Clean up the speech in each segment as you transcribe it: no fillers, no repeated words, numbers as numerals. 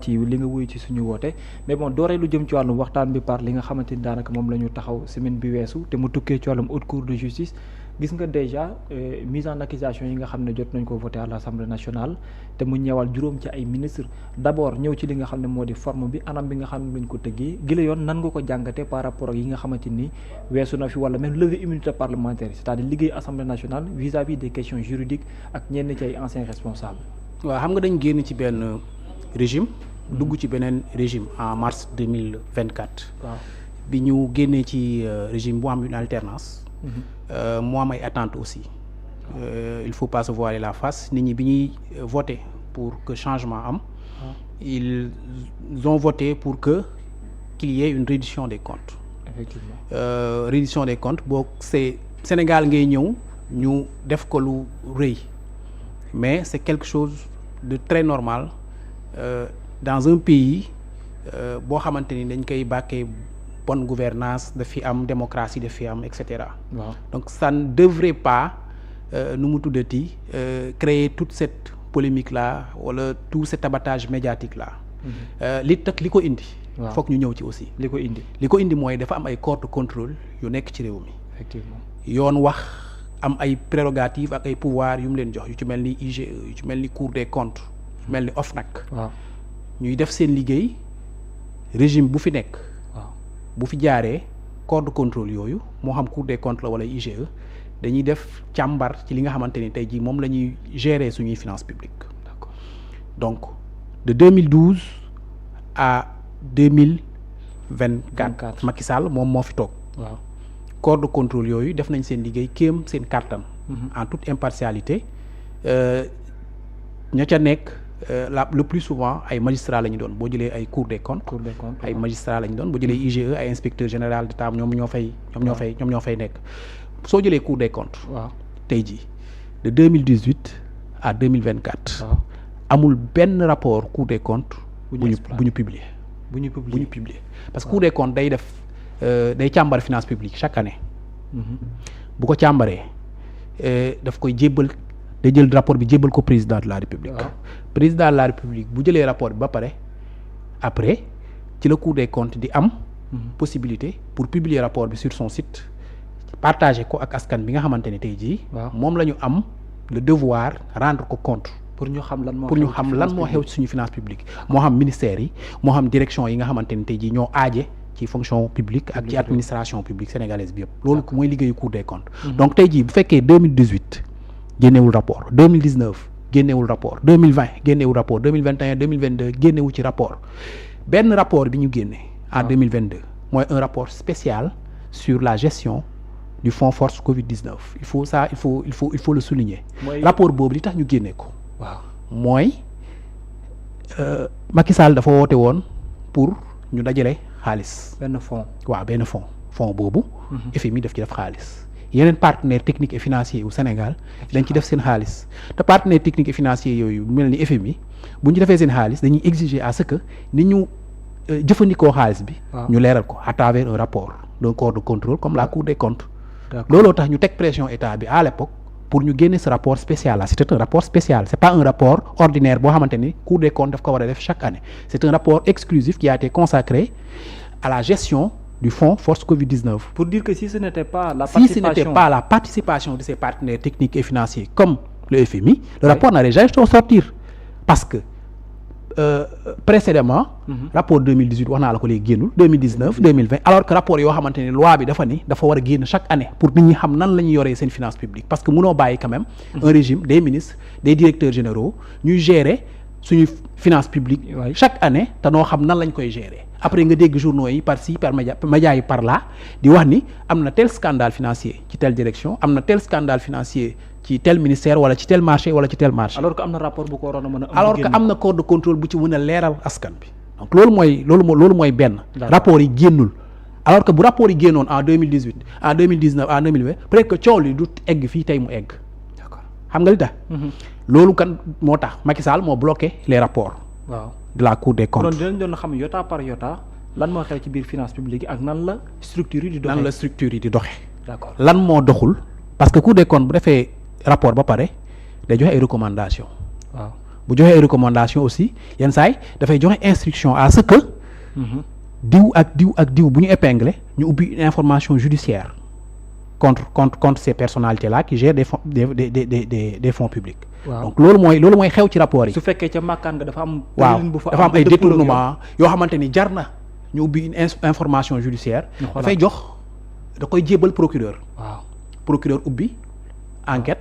ci li nga wuyu ci suñu woote mais bon dooree lu jëm ci wàllum waxtaan bi par li nga xamante ni daanaka moom la ñu taxaw semaine bi weesu te mu tukkee ci wàllum haute cour de justice gis nga déjà mise en accusation yi nga xam ne jot nañ ko voté à l'Assemblée nationale te mu ñëwal juróom ci ay ministre d'abord ñëw ci li nga xam ne moo di forme bi anam bi nga xam ne lañ ko tëggee gila yoon nan nga ko jàngate par rapport ak yi nga xamante ni weesu na fi wala même levée immunité parlementaire c'est-à-dire liggéey Assemblée nationale vis-à-vis des questions juridiques ak ñenn ci ay anciens responsables. waaw xam nga dañ génn ci benn régime. dugg ci beneen régime en mars 2024. waaw bi ñu génnee ci régime bu am une alternance. mu am ay attentes aussi. Il faut pas se voiler la face nit ñi bi ñuy voter pour que changement am. ils ont voté pour que qu'il y ait une reddition des comptes. effectivement reddition des comptes boo c'est Sénégal ngay ñëw ñu def ko lu rëy mais c'est quelque chose de très normal. Dans un pays boo xamante ni dañ koy bàkkee bonne gouvernance daf fi am démocratie daf fi am et cetera. waaw donc ça ne devrait pas nu mu tuddati créer toute cette polémique là wala tout cet abattage médiatique là. li ko indi. waaw foog ñu ñëw ci aussi. li ko indi mooy dafa am ay corps de contrôle yu nekk ci réew mi. effectivement yoon wax am ay prérogatives ak ay pouvoirs yu mu leen jox yu ci mel ni IGE yu ci mel ni Cour des comptes yu mel ni OFNAC. waaw ñuy def seen liggéey régime bu fi nekk. waaw bu fi jaaree corps de contrôle yooyu moo xam Cour des comptes la wala IGE dañuy def càmbar ci li nga xamante ni tey jii moom la ñuy gérer suñuy finances publiques. d'accord donc de 2012 à 2024. Macky Sall moom moo fi toog. waaw corps de contrôle yooyu def nañ seen liggéey kéem seen kàttan. en toute impartialité ña ca nekk. Le plus souvent ay magistrats la ñu doon boo jëlee ay cour des comptes ay magistrats la ñu doon boo jëlee IGE ay inspecteur général d'État ñoom ñoo fay nekk soo jëlee cour des comptes. waaw tey jii de 2018 à 2024. waaw amul benn rapport cour des comptes. bu ñu publier. parce que cour des comptes day def day càmbar finance publique chaque année. bu ko càmbaree daf koy jébbal. day jël rapport bi jébbal ko président de la république. président de la république bu jëlee rapport bi ba pare après ci la cour des comptes di am. possibilité pour publier rapport bi sur son site partager ko ak askan bi nga xamante ne tey jii. moom la ñu am le devoir rendre ko compte. pour ñu xam lan moo xew ci suñu finance publique. moo xam ministères yi moo xam direction yi nga xamante ne tey jii ñoo aaje ci fonction publique ak ci administration publique sénégalaise bi yëpp. loolu mooy liggéeyu cour des comptes. donc tey jii bu fekkee 2018. génnewul rapport 2019 génnewul rapport 2020 génnewul rapport 2021 2022 génnewu ci rapport benn rapport bi ñu génne en 2022 mooy un rapport spécial sur la gestion du fonds force Covid-19 il faut le souligner. rapport boobu li tax ñu génne ko. waaw mooy Macky Sall dafa woote woon pour ñu dajale xaalis. benn fonds boobu. FMI daf ci def xaalis. yeneen partenaires techniques et financiers yu Sénégal dañ ci def seen xaalis te partenaires techniques et financiers yooyu mel ni FMI bu ñu defee seen xaalis dañuy exiger à ce que ni ñu jëfandikoo xaalis bi. ñu leeral ko à travers un rapport d'un corps de contrôle comme la Cour des comptes. looloo tax ñu teg pression état bi à l'époque pour ñu génne ce rapport spécial là c'était un rapport spécial c'est pas un rapport ordinaire boo xamante ni Cour des comptes daf ko war a def chaque année c'est un rapport exclusif qui a été consacré à la gestion du fonds force Covid-19. Pour dire que si ce n'était pas la participation de ces partenaires techniques et financiers comme le FMI, le rapport n'allait jamais sortir. Parce que précédemment, rapport 2018 wax naa la ko léegi génnul 2019 2020 alors que rapport yoo xamante ne loi bi dafa war a génn chaque année pour nit ñi xam nan la ñuy yoree seen finance publique parce que mënoo bàyyi quand même un régime des ministres des directeurs généraux ñuy gérer suñu finance publique chaque année te noo xam nan lañ koy gérer. après nga dégg journaux yi par ci par média yi par là di wax ni am na tel scandale financier ci telle direction am na tel scandale financier ci tel ministère wala ci tel marché wala ci tel marché. alors que am na rapport bu ko waroon a mën a. alors que am na corps de contrôle bu ci mën a leeral askan bi. donc loolu mooy benn. rapport yi génnul alors que bu rapport yi génnoon en 2018 en 2019 en 2020 peut-être que coow li du egg fii tey mu egg. d'accord xam nga li tax. loolu kan moo tax Macky Sall moo bloqué les rapports. waaw de la Cour des comptes. kon dinañ doon xam yota par yota lan moo xew ci biir finance publique ak nan la structure yi di doxee. d'accord lan moo doxul parce que Cour des comptes bu defee rapport ba pare day joxe ay recommandations. waaw bu joxee ay recommandation aussi yenn saa yi dafay joxe instruction à ce que diw ak diw bu ñu épinglé ñu ubbi une information judiciaire contre ces personnalités là qui gèrent des fonds publics. Wow. Donc loolu mooy xew ci rapport yi. su fekkee ca màkkaan nga dafa am. waaw dafa am ay détournement yoo xamante ni jar na ñu ubbi une information judiciaire. dafay jox da koy jébal procureur. waaw procureur ubbi enquête.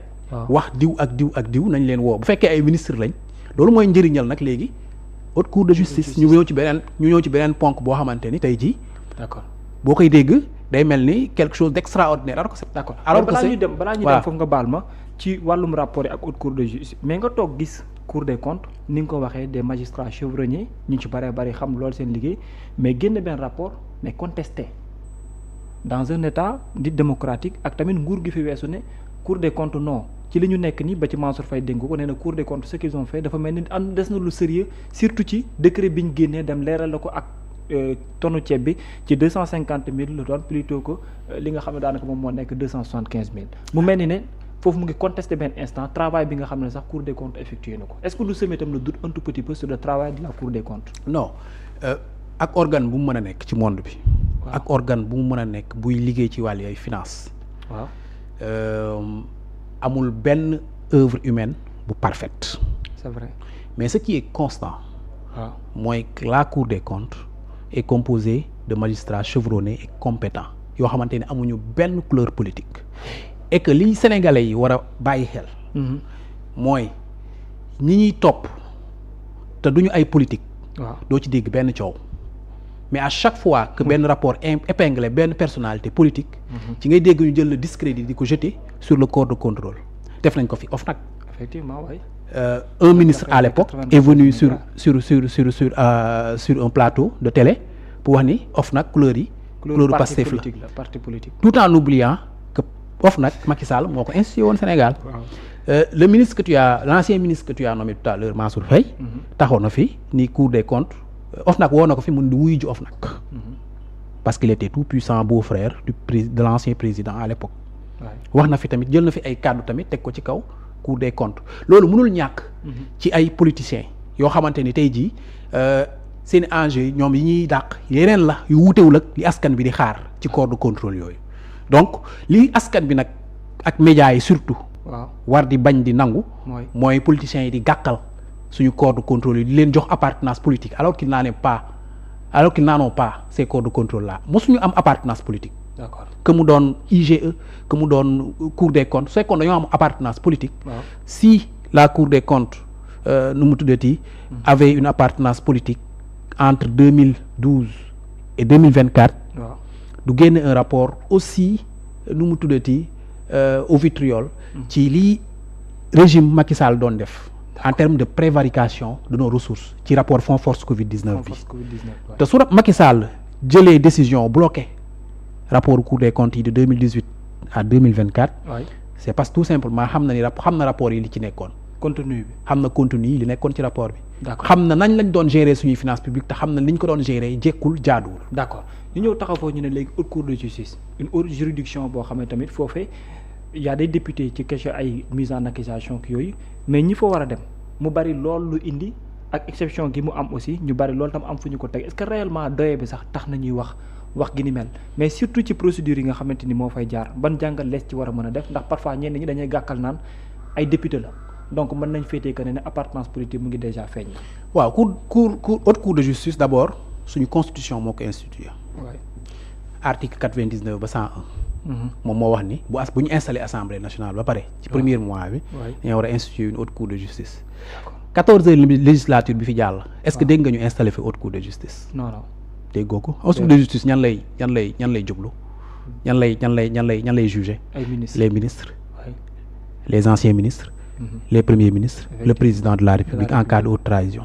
wax diw ak diw nañ leen woo bu fekkee ay ministre lañ loolu mooy njëriñal nag léegi haute cour de justice ñu ñëw ci beneen ponk boo xamante ni tey jii. d'accord boo koy dégg day mel ni quelque chose d'extraordinaire alors que c'est d'accord alors balaa ñuy dem foofu nga baal ma ci wàllum rapport yi ak haute cour de justice mais nga toog gis cour des comptes ni nga ko waxee des magistrats chevronnés ñu ci bari xam loolu seen liggéey mais génn benn rapport mais contesté dans un état dit démocratique ak tamit nguur gi fi weesu ne cour des comptes non ci li ñu nekk nii ba ci Mansour Faye dénk ko nee na cour des comptes ce qu'ils ont fait dafa mel ni am des na lu sérieux surtout ci décret bi ñu génnee dem leeral la ko ak tonu ceeb bi ci 250 000 la doon plutôt que li nga xam ne daanaka moom moo nekk 275 000 mu mel ni ne foofu mu ngi contesté benn instant travail bi nga xam ne sax cour des comptes effectué na ko est-ce que lu semé tam le doute un tout petit peu sur le travail de la cour des comptes. non ak organe bu mu mën a nekk ci monde bi. ak organe bu mu mën a nekk buy liggéey ci wàllu ay finance. waaw amul benn œuvre humaine bu parfaite. c'est vrai mais ce qui est constant. waaw mooy la cour des comptes est composée de magistrats chevronnés et compétents yoo xamante ne amuñu benn couleur politique. et que li Sénégalais yi war a bàyyi xel. mooy ñi ñuy topp te duñu ay politique. waaw doo ci dégg benn coow. mais à chaque fois que benn rapport épinglé benn personnalité politique. ci ngay dégg ñu jël le discrédit di ko jeter sur le corps de contrôle def nañ ko fi OFNAC. effectivement oui. Un ministre à l'époque est venu sur un plateau de télé pour wax ni OFNAC couleur Pastef la parti politique tout en oubliant que OFNAC Macky Sall moo ko institué woon Sénégal. Le ministre l'ancien ministre que tu as nommé tout à l'heure Mansour Faye taxaw na fi ni Cour des comptes OFNAC woo na ko fi mun di wuyu ji OFNAC parce qu'il était tout puissant beau-frère de l'ancien président à l'époque wax na fi tamit jël na fi ay kàddu tamit teg ko ci kaw Cour des comptes loolu mënul ñàkk ci ay politiciens yoo xamante ni tey jii seen enjeu yi ñoom yi ñuy dàq yeneen la yu wutewul ak li askan bi di xaar ci corps de contrôle yooyu donc li askan bi nag ak médias yi surtout war di bañ di nangu mooy politiciens yi di gàkkal suñu corps de contrôle yi di leen jox appartenance politique alors qu'ils n'en ont pas ces corps de contrôle là mosuñu am appartenance politique. D'accord. Que mu doon IGE que mu doon Cour des comptes su fekkoon dañoo am appartenance politique. Si la Cour des comptes nu mu tuddati avait une appartenance politique entre 2012 et 2024. du génne un rapport aussi nu mu tuddati au vitriol. ci li régime Macky Sall doon def. en termes de prévarication de nos ressources ci rapport Fonds Force Covid-19 bi. te su Macky Sall jëlee décision bloqué rapport Cour des comptes yi de 2018 à 2024. c'est parce que tout simplement xam na rapport yi li ci nekkoon. contenu bi xam na contenu yi li nekkoon ci rapport bi. d'accord xam na nañ lañ doon gérer suñuy finances publiques te xam na liñ ko doon gérer jekkul jaaduwul. d'accord ñu ñëw taxaw foofu ñu ne léegi haute cour de justice une haute juridiction boo xam ne tamit foofee y a des députés ci question ay mise en accusation ki yooyu mais ñi fa war a dem mu bari lool lu indi ak exception gi mu am aussi ñu bari loolu tam am fu ñu ko teg est-ce que réellement doye bi sax tax na ñuy wax gi ni mel mais surtout ci procédure yi nga xamante ni moo fay jaar ban jàngal lees ci war a mën a def ndax parfois ñenn ñi dañuy gàkkal naan ay député la donc mën nañ féetee que ne appartenance politique mu ngi déjà feeñ. waaw haute cour de justice d'abord suñu constitution moo ko institué. article 99 ba 101. moom moo wax ni bu ñu installé assemblée nationale ba pare. ci premier mois bi. dañoo war a instituer une haute cour de justice. 14e législature bi fi jàll. est-ce que dégg nga ñu installé fi haute cour de justice. non. déggoo ko haute cour de justice ñan lay jublu. ñan lay juger. les ministres. les anciens ministres. les premiers ministres. le président de la République en cas de haute trahison.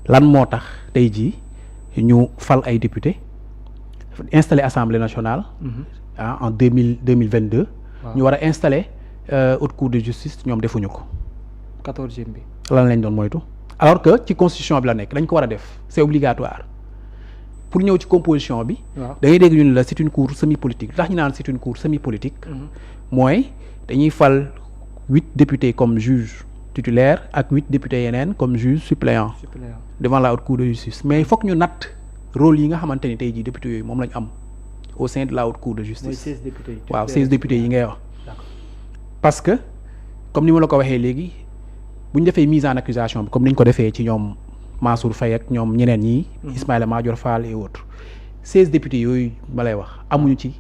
lan moo tax tey jii ñu fal ay députés installé assemblée nationale. En 2022. ñu war a installer haute cour de justice ñoom defuñu ko. 14e bi. lan lañ doon moytu alors que ci constitution bi la nekk dañ ko war a def c'est obligatoire pour ñëw ci composition bi. da ngay dégg ñu ne la c'est une cour semi-politique tax ñu naan c'est une cour semi-politique. mooy dañuy fal 8 députés comme juge titulaires ak 8 députés yeneen comme juge suppléant devant la haute cour de justice mais il faut que ñu natt rôle yi nga xamante ni tey jii députés yooyu moom la ñu am au sein de la haute cour de justice. mooy 16 députés yi. waaw 16 députés yi ngay wax. parce que comme ni ma la ko waxee léegi bu ñu defee mise en accusation bi comme ni ñu ko defee ci ñoom Mansour Faye ak ñoom ñeneen ñi. Ismaïla Madior Fall et autres 16 députés yooyu ma lay wax amuñu ci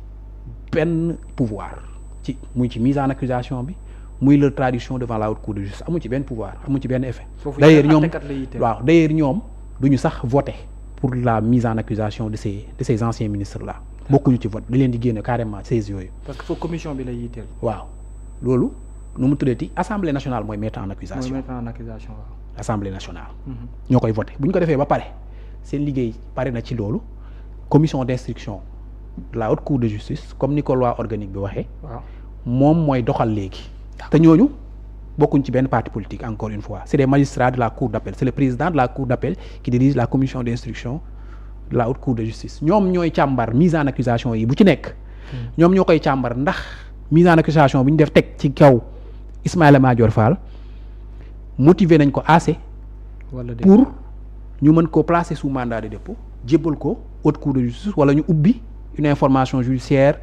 benn pouvoir ci muy ci mise en accusation bi muy leur traduction devant la haute cour de justice amuñu ci benn pouvoir amuñu ci benn effet. d'ailleurs ñoom duñu sax voter pour la mise en accusation de ces anciens ministres là. bokkuñu ci vote da leen di génne carrément 16 yooyu. parce que foofu commission bi lay yitteel. waaw loolu nu mu tuddati assemblée nationale mooy mettre en accusation. waaw. assemblée nationale. ñoo koy voté bu ñu ko defee ba pare seen liggéey pare na ci loolu commission d'instruction de la haute cour de justice comme ni ko loi organique bi waxee. waaw moom mooy doxal léegi. te ñooñu bokkuñ ci benn parti politique encore une fois c'est des magistrats de la cour d'appel c'est le président de la cour d'appel qui dirige la commission d'instruction de la haute cour de justice ñoom ñooy càmbar mise en accusation yi bu ci nekk. ñoom ñoo koy càmbar ndax mise en accusation bi ñu def teg ci kaw Ismaïla Madior Fall motiver nañ ko assez. pour ñu mën ko placer sous mandat de dépôt jébbal ko haute cour de justice wala ñu ubbi une information judiciaire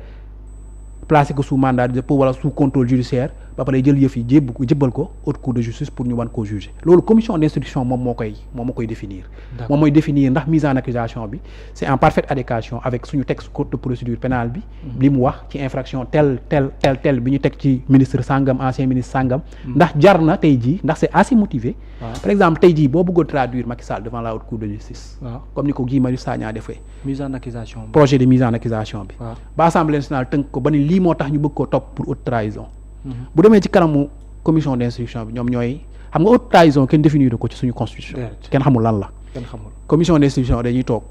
placer ko sous mandat de dépôt wala sous contrôle judiciaire ba pare jël yëf yi jébbal ko haute cour de justice pour ñu mën koo juger loolu commission d'instruction moom moo koy définir. moom mooy définir ndax mise en accusation bi c'est en parfaite adéquation avec suñu texte code de procédure pénale bi. li mu wax ci infraction tel bi ñu teg ci ministre sangam ancien ministre sangam. ndax jar na tey jii ndax c'est assez motivé. par exemple tey jii boo bëggoon traduire Macky Sall devant la haute cour de justice. comme ni ko Guy Marius Sagna defee. mise en accusation bi projet de mise en accusation bi. ba assemblée nationale tënk ko ba ni lii moo tax ñu bëgg koo topp pour haute trahison. bu demee ci kanamu commission d'instruction bi ñoom ñooy xam nga haute trahison kenn définir ko ci suñu constitution. kenn xamul lan la. commission d'instruction dañuy toog.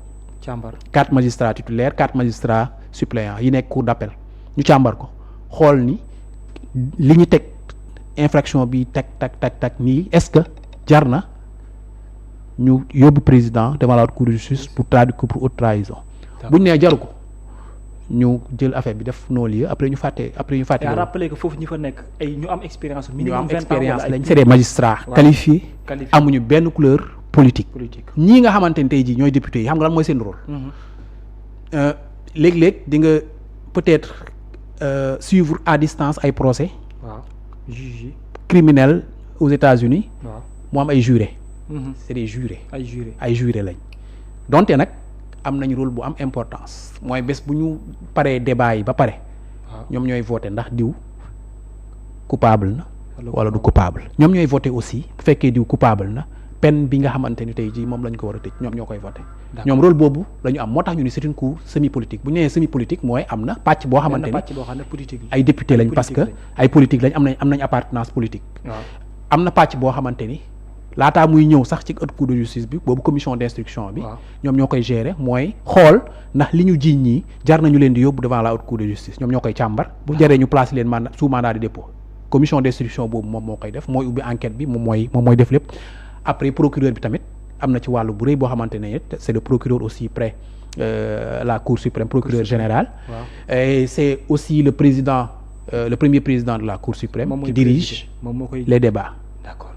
càmbar 4 magistrats titulaires 4 magistrats suppléants yi nekk cour d'appel ñu càmbar ko xool ni li ñu teg infraction bi tak nii est-ce que jar na ñu yóbbu président devant la haute cour de justice pour traduire ko pour haute trahison. buñ nee jaru ko. ñu jël affaire bi def non-lieu après ñu fàtte. yaa rappelé que foofu ñi fa nekk ay ñu am expérience. minimum 20 ans ñu am expérience lañ c'est des magistrats. qualifiés amuñu benn couleur politique. ñii nga xamante ne tey jii ñooy députés yi xam nga lan mooy seen rôle. léeg-léeg di nga peut-être suivre à distance ay procès. waaw juge criminels aux États-Unis waaw mu am ay jurés. c'est des jurés. ay jurés lañ donte nag. am nañ rôle bu am importance mooy bés bu ñu paree débat yi ba pare ñoom ñooy voter ndax diw coupable na wala du coupable ñoom ñooy voter aussi bu fekkee diw coupable na peine bi nga xamante ni tey jii moom lañ ko war a tëj ñoom ñoo koy voter ñoom rôle boobu la ñu am moo tax ñu ni c'est une cour semi politique bu ñu nee semi politique mooy am na pàcc boo xamante ni ay député lañ parce que ay politique lañ am nañ appartenance politique am na pàcc boo xamante ni laataa muy ñëw sax ci haute cour de justice bi boobu commission d'instruction bi ñoom ñoo koy gérer mooy xool ndax li ñu jiiñ ñii jar nañu leen di yóbbu devant la haute cour de justice ñoom ñoo koy càmbar bu jaree ñu placer leen mandat sous mandat de dépôt commission d'instruction boobu moom moo koy def mooy ubbi enquête bi moom mooy def lépp après procureur bi tamit am na ci wàllu bu rëy boo xamante ne c'est le procureur aussi près la cour suprême procureur général et c'est aussi le premier président de la cour suprême qui dirige les débats. D'accord.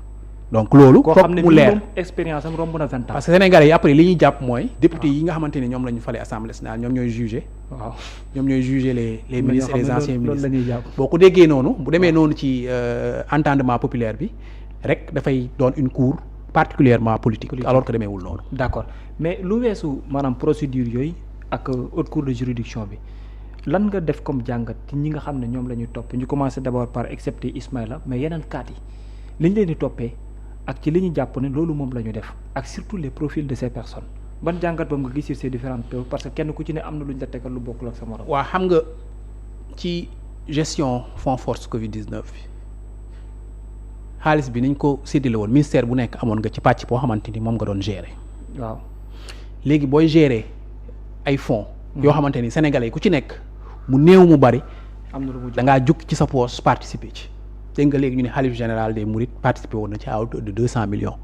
Donc loolu foog mu leer expérience am romb na 20 ans parce que sénégalais yi après li ñuy jàpp mooy député yi nga xamante ne ñoom la ñu fale assemblée nationale ñoom ñooy juger les ministres et les anciens ministres boo ko déggee noonu bu demee noonu ci entendement populaire bi rek dafay doon une cour particulièrement politique alors que demeewul noonu. D'accord mais lu weesu maanaam procédure yooyu ak haute cour de juridiction bi lan nga def comme jàngat ci ñi nga xam ne ñoom la ñuy topp ñu commencer d'abord par excepté Ismaïla mais yeneen cas yi liñ leen di toppee ak ci li ñu jàpp ne loolu moom la ñu def ak surtout les profils de ces personnes ban jàngat boobu nga gis sur ces différentes preuves parce que kenn ku ci ne am na lu ñu la tegal lu bokkul ak sa morom. waaw xam nga ci gestion fonds force Covid-19 bi xaalis bi niñ ko séddale woon ministère bu nekk amoon nga ci pàcc boo xamante ni moom nga doon gérer. waaw léegi booy gérer ay fonds. yoo xamante ni sénégalais yi ku ci nekk mu néew mu bari. am na lu mu da ngaa jug ci sa poche participer ci. dégg nga léegi ñu ne xalif général des Mourides participer woon na ci à hauteur de 200 millions.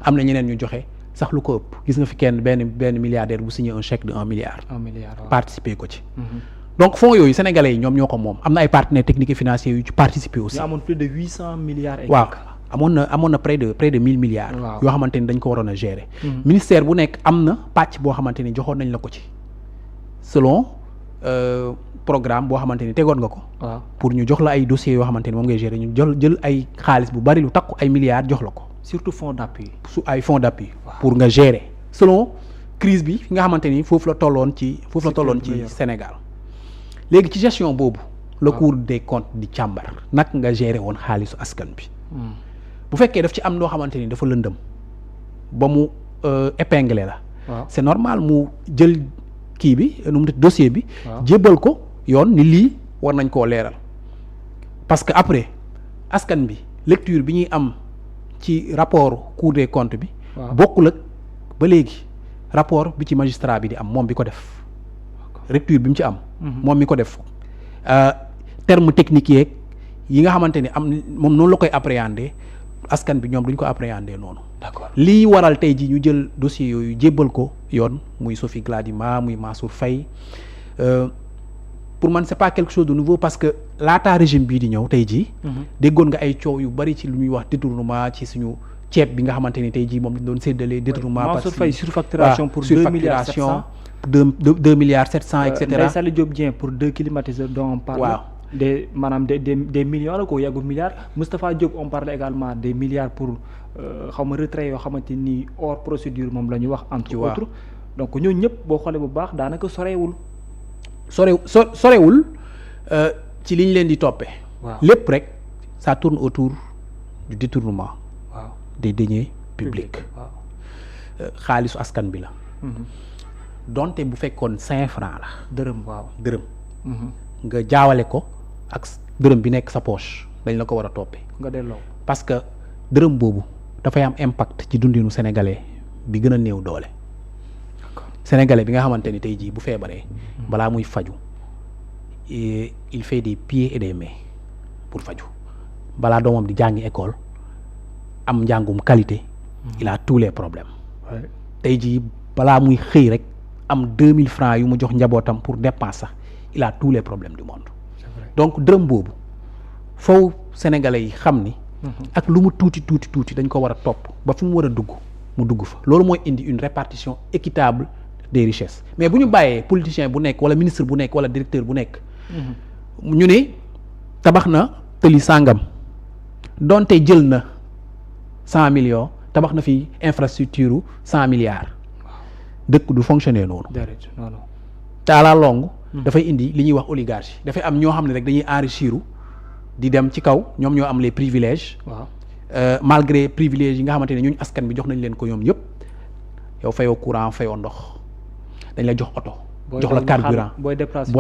am na ñeneen ñu joxe sax lu ko ëpp gis nga fi kenn benn milliardaire bu signé un chèque de 1 milliard. 1 milliard waaw participer ko ci. donc fonds yooyu sénégalais yi ñoom ñoo ko moom am na ay partenaires techniques et financiers yu ci participer aussi. ñu amoon plus de 800 milliards. waaw amoon na près de 1000 milliards. waaw yoo xamante ni dañ ko waroon a gérer. ministère bu nekk am na pàcc boo xamante ni joxoon nañ la ko ci selon programme boo xamante ni tegoon nga ko. waaw pour ñu jox la ay dossiers yoo xamante ni moom ngay gérer ñu jël ay xaalis bu bari lu takku ay milliards jox la ko. surtout fonds d'appui. ay fonds d'appui. pour nga gérer selon crise bi fi nga xamante ni foofu la tolloon ci Sénégal. léegi ci gestion boobu. la Cour des comptes di càmbar nag nga gérer woon xaalisu askan bi. bu fekkee daf ci am loo xamante ni dafa lëndëm ba mu épinglé la. c'est normal mu jël kii bi nu mu dossier bi. jébbal ko yoon ni lii war nañ koo leeral. parce que après askan bi lecture bi ñuy am ci rapport Cour des comptes bi. bokkul ak ba léegi rapport bi ci magistrat bi di am moom bi ko def. lecture bi mu ci am. moom mi ko def terme technique yeeg yi nga xamante ni am moom noonu la koy appréhender askan bi ñoom duñ ko appréhender noonu. d'accord lii waral tey ji ñu jël dossier yooyu jébbal ko yoon muy Sophie Gladima muy Mansour Faye pour man c'est pas quelque chose de nouveau parce que laataa régime bii di ñëw tey jii. déggoon nga ay coow yu bari ci lu ñuy wax détournement ci suñu ceeb bi nga xamante ni tey jii moom lañ doon séddale détournement. Mansour Faye surfacturation pour 2 milliards 700 2 milliards 700 et cetera. Ndeye Saly Diop Dieng pour 2 climatiseurs dont on parle. waaw des millions la ko yàggu milliards. Moustapha Diop on parle également des milliards pour xaw ma retrait yoo xamante ni hors procédure moom la ñu wax. entre autres donc ñooñu ñëpp boo xoolee bu baax daanaka sorewul. sorewul ci liñ leen di toppee. waaw lépp rek ça tourne autour du détournement. waaw des deniers publics. xaalisu askan bi la. donte bu fekkoon 5 francs la. dërëm. nga jaawale ko ak dërëm bi nekk sa poche dañ la ko war a toppee. nga delloo parce que dërëm boobu dafay am impact ci dundinu sénégalais bi gën a néew doole. sénégalais bi nga xamante ni tey jii bu feebaree. balaa muy faju il fait des pieds et des mains pour faju balaa doomam di jàngi école am njàngum qualité. il a tous les problèmes. tey jii balaa muy xëy rek am 2000 francs yu mu jox njabootam pour dépense sax il a tous les problèmes du monde. donc dërëm boobu foofu sénégalais yi xam ni. ak lu mu tuuti dañ ko war a topp ba fu mu war a dugg mu dugg fa loolu mooy indi une répartition équitable des richesses mais bu ñu bàyyee politicien bu nekk wala ministre bu nekk wala directeur bu nekk. ñu ne tabax na tëli sàngam donte jël na 100 millions tabax na fi infrastructure 100 milliards. dëkk du fonctionner noonu. te à la longue. dafay indi li ñuy wax oligarchie dafay am ñoo xam ne rek dañuy enrichir di dem ci kaw ñoom ñoo am les privilèges. malgré privilèges yi nga xamante ne ñooñu askan bi jox nañ leen ko ñoom yëpp yow fayoo courant fayoo ndox dañ la jox oto. jox la carburant booy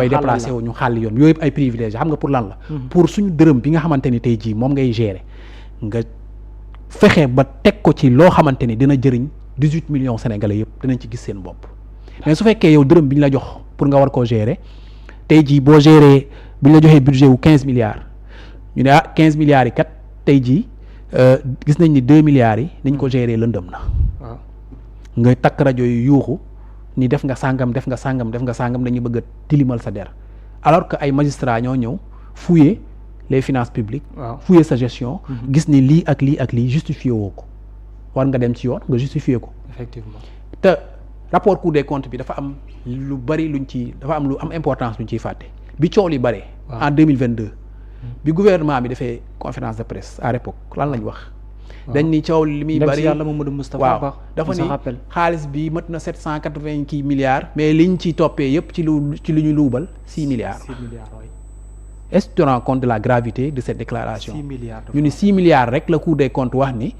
déplacé wu ñu xàll yoon yooyu yëpp ay privilèges xam nga pour lan la. pour suñu dërëm bi nga xamante ni tey jii moom ngay gérer nga fexe ba teg ko ci loo xamante ni dina jëriñ 18 millions sénégalais yëpp dinañ ci gis seen bopp. mais su fekkee yow dërëm bi ñu la jox pour nga war koo gérer tey jii boo gérer bu ñu la joxee budget wu 15 milliards ñu ne 15 milliards yi kat tey jii gis nañ ni 2 milliards yi nañ ko gérer lëndëm na. waaw nga takk rajo yu yuuxu ni def nga sàngam dañuy bëgg a tilimal sa der alors que ay magistrats ñoo ñëw fouiller les finances publiques. fouiller sa gestion. gis ni lii ak lii justifié woo ko war nga dem ci yoon nga justifié ko. effectivement te rapport Cour des comptes bi dafa am lu bari lu am importance luñ ciy fàtte bi coow li bare. en 2022. bi gouvernement bi defee conférence de presse à l'époque lan lañ wax. dañ ni coow li muy bari waaw dafa ni xaalis bi mat na 780 kii milliards. mais liñ ci toppee yépp ci li ñu luubal 6 milliards. 6 milliards oui. est-ce que tu te rends compte de la gravité de cette déclaration. 6 milliards ñu ni 6 milliards rek la Cour des comptes wax ni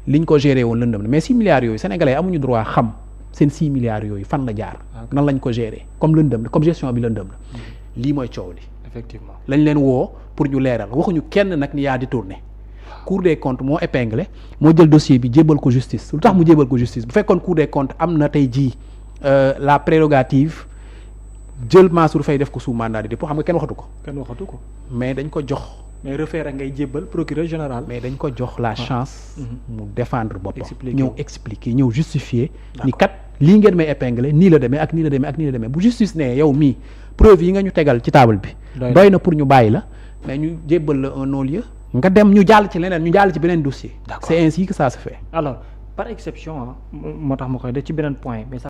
liñ ko géré woon lëndëm mais 6 milliards yooyu sénégalais amuñu droit xam seen 6 milliards yooyu fan la jaar. nan lañ ko géré comme lëndëm la comme gestion bi lëndëm la. lii mooy coow li. effectivement lañ leen woo pour ñu leeral waxuñu kenn nag ni yaa détourné. Cour des comptes moo épinglé moo jël dossier bi jébbal ko justice lu tax mu jébbal ko justice bu fekkoon Cour des comptes am na tey jii la prérogative jël Mansour Faye def ko sous mandat de dépôt xam nga kenn waxatu ko. mais dañ ko jox. mais référé ngay jébbal procureur général. mais dañ ko jox la chance. mu défendre boppam. ñëw expliquer ñëw justifier. ni kat lii ngeen may épinglé nii la demee ak nii la demee ak nii la demee bu justice ne yow mii preuve yi nga ñu tegal ci table bi. doy na pour ñu bàyyi la mais ñu jébbal la un non-lieu nga dem ñu jàll ci leneen ñu jàll ci beneen dossier. D'accord. C'est ainsi que ça se fait. alors par exception moo tax ma koy def ci beneen point mais